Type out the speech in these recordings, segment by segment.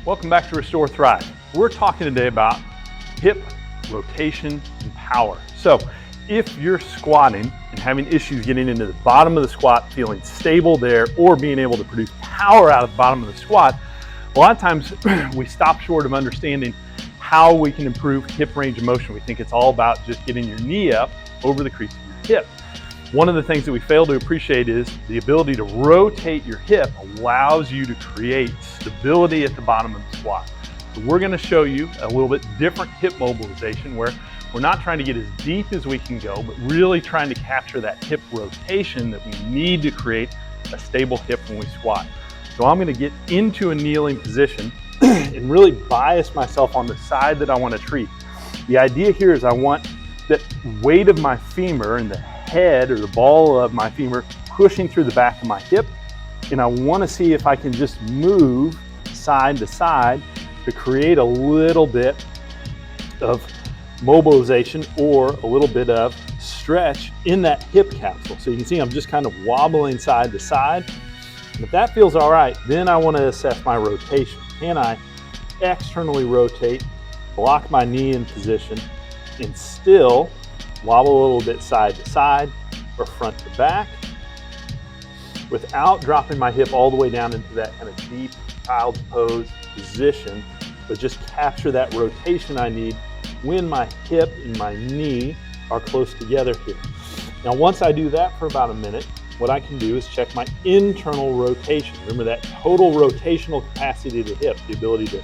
Welcome back to Restore Thrive. We're talking today about hip rotation and power. So if you're squatting and having issues getting into the bottom of the squat, feeling stable there, or being able to produce power out of the bottom of the squat, a lot of times we stop short of understanding how we can improve hip range of motion. We think it's all about just getting your knee up over the crease of your hip. One of the things that we fail to appreciate is the ability to rotate your hip allows you to create stability at the bottom of the squat. So we're going to show you a little bit different hip mobilization where we're not trying to get as deep as we can go, but really trying to capture that hip rotation that we need to create a stable hip when we squat. So I'm going to get into a kneeling position and really bias myself on the side that I want to treat. The idea here is I want that weight of my femur and the head or the ball of my femur pushing through the back of my hip, and I want to see if I can just move side to side to create a little bit of mobilization or a little bit of stretch in that hip capsule. So you can see I'm just kind of wobbling side to side. And if that feels all right, then I want to assess my rotation. Can I externally rotate, block my knee in position, and still wobble a little bit side to side or front to back without dropping my hip all the way down into that kind of deep child's pose position, but just capture that rotation I need when my hip and my knee are close together here. Now, once I do that for about a minute, what I can do is check my internal rotation. Remember that total rotational capacity of the hip, the ability to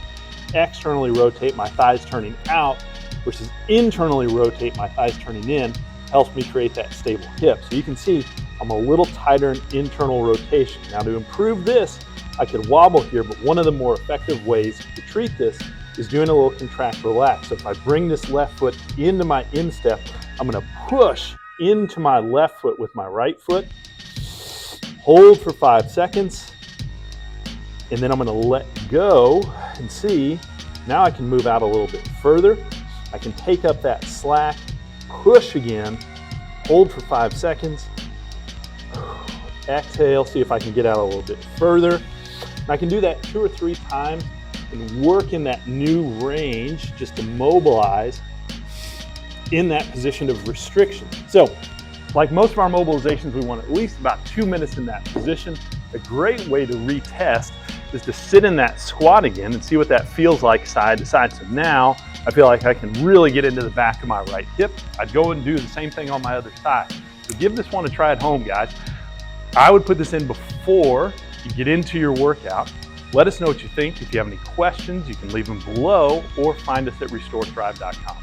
externally rotate my thighs turning out versus internally rotate my thighs turning in, helps me create that stable hip. So you can see I'm a little tighter in internal rotation. Now to improve this, I could wobble here, but one of the more effective ways to treat this is doing a little contract relax. So if I bring this left foot into my instep, I'm gonna push into my left foot with my right foot, hold for 5 seconds, and then I'm gonna let go and see, now I can move out a little bit further. I can take up that slack, push again, hold for 5 seconds, exhale, see if I can get out a little bit further. And I can do that 2 or 3 times and work in that new range just to mobilize in that position of restriction. So, like most of our mobilizations, we want at least about 2 minutes in that position. A great way to retest is to sit in that squat again and see what that feels like side to side. So now I feel like I can really get into the back of my right hip. I'd go and do the same thing on my other side. So give this one a try at home, guys. I would put this in before you get into your workout. Let us know what you think. If you have any questions, you can leave them below or find us at restorethrive.com.